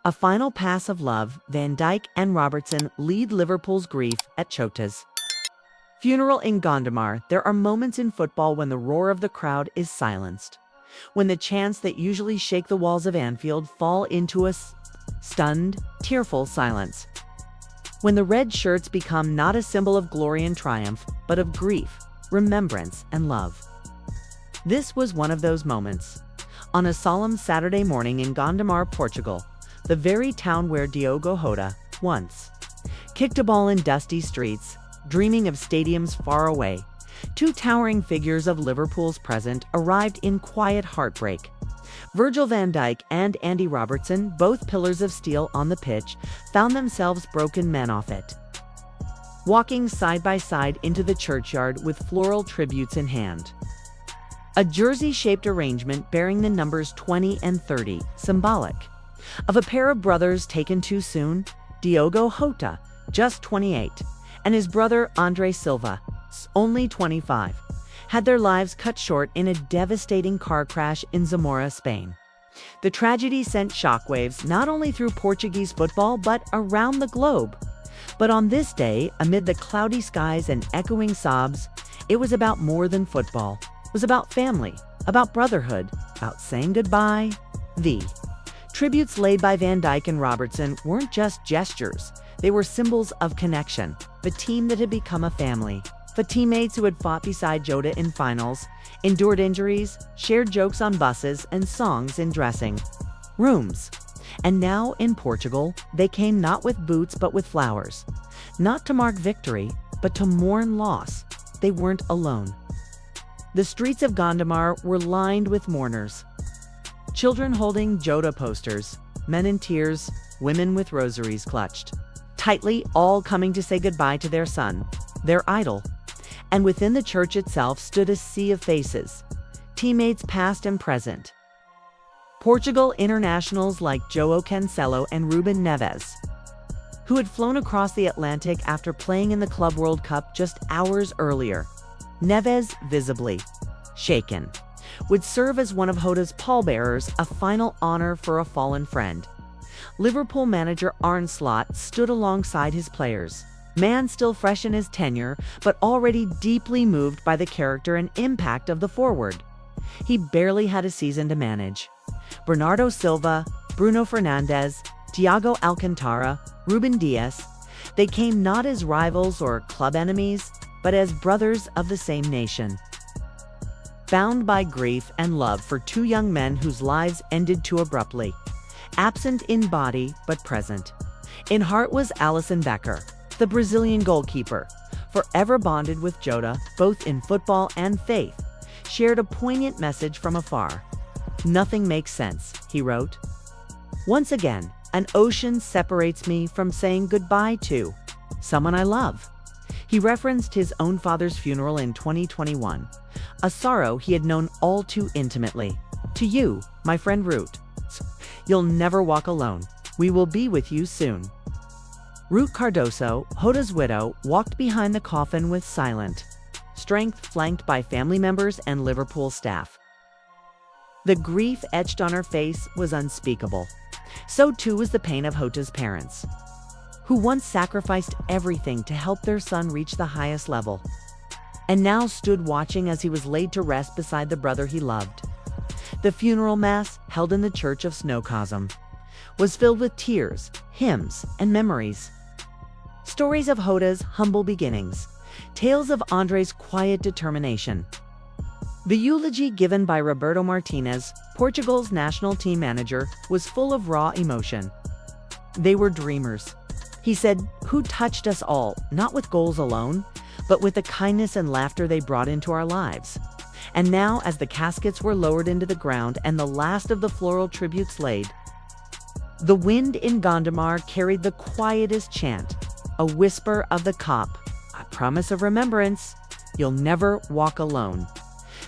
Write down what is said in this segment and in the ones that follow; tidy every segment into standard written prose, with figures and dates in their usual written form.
A final pass of love, Van Dijk and Robertson lead Liverpool's grief at JOTA's funeral in Gondomar. There are moments in football when the roar of the crowd is silenced, when the chants that usually shake the walls of Anfield fall into a stunned, tearful silence. When the red shirts become not a symbol of glory and triumph, but of grief, remembrance, and love. This was one of those moments. On a solemn Saturday morning in Gondomar, Portugal, the very town where Diogo Jota once kicked a ball in dusty streets, dreaming of stadiums far away, two towering figures of Liverpool's present arrived in quiet heartbreak. Virgil van Dijk and Andy Robertson, both pillars of steel on the pitch, found themselves broken men off it, walking side by side into the churchyard with floral tributes in hand. A jersey-shaped arrangement bearing the numbers 20 and 30, symbolic of a pair of brothers taken too soon, Diogo Jota, just 28, and his brother Andre Silva, only 25, had their lives cut short in a devastating car crash in Zamora, Spain. The tragedy sent shockwaves not only through Portuguese football but around the globe. But on this day, amid the cloudy skies and echoing sobs, it was about more than football. It was about family, about brotherhood, about saying goodbye. The tributes laid by Van Dijk and Robertson weren't just gestures. They were symbols of connection, the team that had become a family. The teammates who had fought beside Jota in finals, endured injuries, shared jokes on buses and songs in dressing rooms. And now in Portugal, they came not with boots but with flowers. Not to mark victory, but to mourn loss. They weren't alone. The streets of Gondomar were lined with mourners. Children holding Jota posters, men in tears, women with rosaries clutched tightly, all coming to say goodbye to their son, their idol. And within the church itself stood a sea of faces, teammates past and present. Portugal internationals like João Cancelo and Ruben Neves, who had flown across the Atlantic after playing in the Club World Cup just hours earlier. Neves, visibly shaken, would serve as one of Jota's pallbearers, a final honor for a fallen friend. Liverpool manager Arne Slot stood alongside his players, man still fresh in his tenure, but already deeply moved by the character and impact of the forward. He barely had a season to manage. Bernardo Silva, Bruno Fernandes, Thiago Alcantara, Ruben Dias, they came not as rivals or club enemies, but as brothers of the same nation. Bound by grief and love for two young men whose lives ended too abruptly. Absent in body, but present in heart was Alisson Becker, the Brazilian goalkeeper, forever bonded with Jota, both in football and faith, shared a poignant message from afar. "Nothing makes sense," he wrote. "Once again, an ocean separates me from saying goodbye to someone I love." He referenced his own father's funeral in 2021, a sorrow he had known all too intimately. "To you, my friend Ruth, you'll never walk alone. We will be with you soon." Ruth Cardoso, Jota's widow, walked behind the coffin with silent strength, flanked by family members and Liverpool staff. The grief etched on her face was unspeakable. So too was the pain of Jota's parents, who once sacrificed everything to help their son reach the highest level, and now stood watching as he was laid to rest beside the brother he loved. The funeral mass, held in the church of Snowcosm, was filled with tears, hymns, and memories. Stories of Jota's humble beginnings, tales of Andre's quiet determination. The eulogy given by Roberto Martinez, Portugal's national team manager, was full of raw emotion. "They were dreamers," he said, "who touched us all, not with goals alone, but with the kindness and laughter they brought into our lives." And now, as the caskets were lowered into the ground and the last of the floral tributes laid, the wind in Gondomar carried the quietest chant, a whisper of the cop, a promise of remembrance. You'll never walk alone.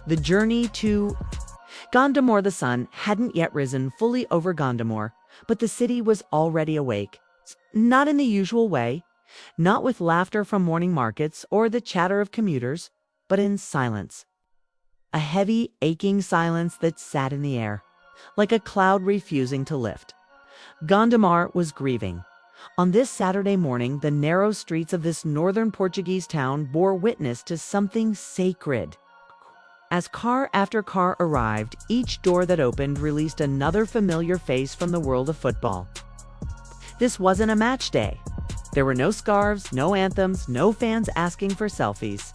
The journey to Gondomar. The sun hadn't yet risen fully over Gondomar, but the city was already awake. Not in the usual way, not with laughter from morning markets or the chatter of commuters, but in silence. A heavy, aching silence that sat in the air, like a cloud refusing to lift. Gondomar was grieving. On this Saturday morning, the narrow streets of this northern Portuguese town bore witness to something sacred. As car after car arrived, each door that opened released another familiar face from the world of football. This wasn't a match day. There were no scarves, no anthems, no fans asking for selfies.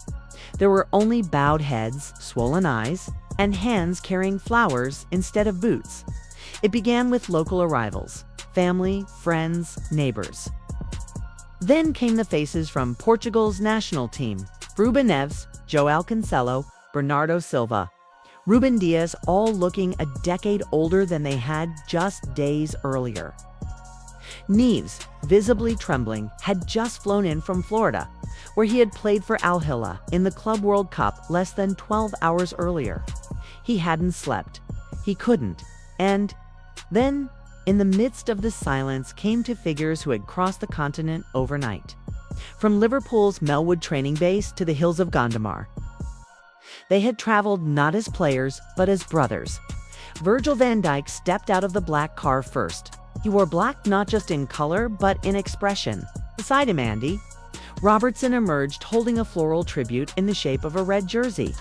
There were only bowed heads, swollen eyes, and hands carrying flowers instead of boots. It began with local arrivals, family, friends, neighbors. Then came the faces from Portugal's national team, Ruben Neves, João Cancelo, Bernardo Silva, Ruben Dias, all looking a decade older than they had just days earlier. Neves, visibly trembling, had just flown in from Florida, where he had played for Al Hilal in the Club World Cup less than 12 hours earlier. He hadn't slept. He couldn't. And then, in the midst of the silence, came two figures who had crossed the continent overnight. From Liverpool's Melwood training base to the hills of Gondomar. They had traveled not as players, but as brothers. Virgil van Dijk stepped out of the black car first. He wore black not just in color, but in expression. Beside him, Andy, Robertson emerged holding a floral tribute in the shape of a red jersey.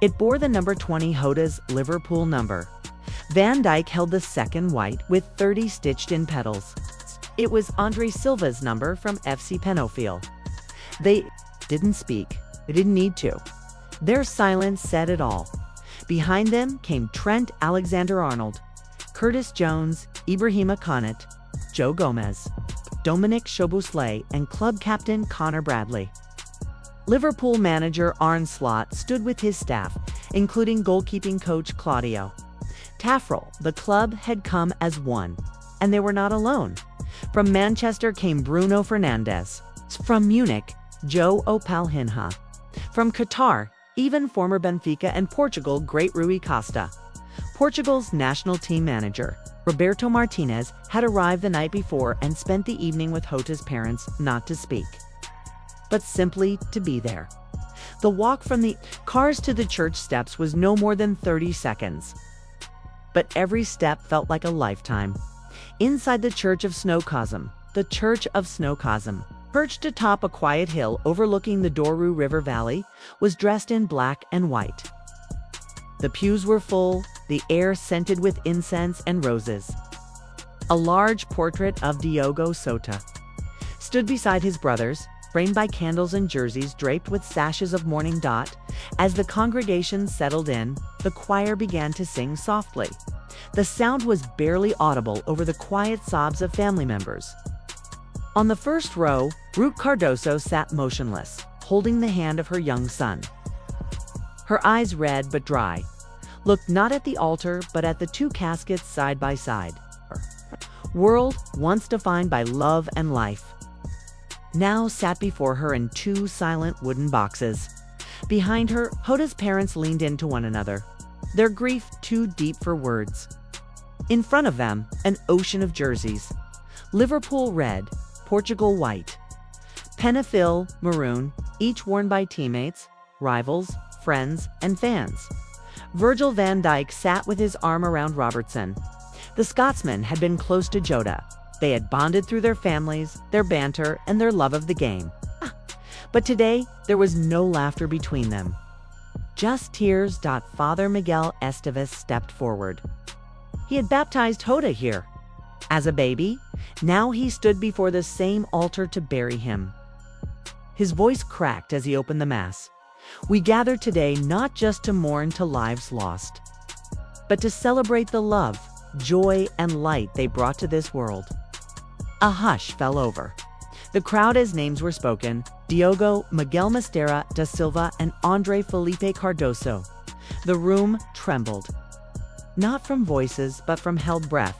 It bore the number 20 JOTA's Liverpool number. Van Dijk held the second white with 30 stitched-in petals. It was Andre Silva's number from FC Penofil. They didn't speak. They didn't need to. Their silence said it all. Behind them came Trent Alexander-Arnold, Curtis Jones, Ibrahima Konate, Joe Gomez, Dominic Szoboszlai, and club captain Connor Bradley. Liverpool manager Arne Slot stood with his staff, including goalkeeping coach Claudio Taffarel. The club had come as one, and they were not alone. From Manchester came Bruno Fernandes. From Munich, Joe Opalhinha. From Qatar, even former Benfica and Portugal great Rui Costa. Portugal's national team manager, Roberto Martinez, had arrived the night before and spent the evening with JOTA's parents, not to speak, but simply to be there. The walk from the cars to the church steps was no more than 30 seconds. But every step felt like a lifetime. Inside the Church of Snowcosm, the Church of Snowcosm, perched atop a quiet hill overlooking the Douro River Valley, was dressed in black and white. The pews were full, the air scented with incense and roses. A large portrait of Diogo Jota stood beside his brothers, framed by candles and jerseys draped with sashes of mourning. As the congregation settled in, the choir began to sing softly. The sound was barely audible over the quiet sobs of family members. On the first row, Ruth Cardoso sat motionless, holding the hand of her young son. Her eyes red but dry, looked not at the altar but at the two caskets side by side. World, once defined by love and life, now sat before her in two silent wooden boxes. Behind her, JOTA's parents leaned into one another, their grief too deep for words. In front of them, an ocean of jerseys. Liverpool red, Portugal white, Penofil maroon, each worn by teammates, rivals, friends, and fans. Virgil van Dijk sat with his arm around Robertson. The Scotsman had been close to Jota. They had bonded through their families, their banter, and their love of the game. But today, there was no laughter between them. Just tears. Father Miguel Esteves stepped forward. He had baptized Jota here. As a baby, now he stood before the same altar to bury him. His voice cracked as he opened the Mass. We gather today not just to mourn to lives lost, but to celebrate the love, joy, and light they brought to this world. A hush fell over the crowd as names were spoken: Diogo, Miguel Mostera da Silva, and Andre Felipe Cardoso. The room trembled, not from voices, but from held breath.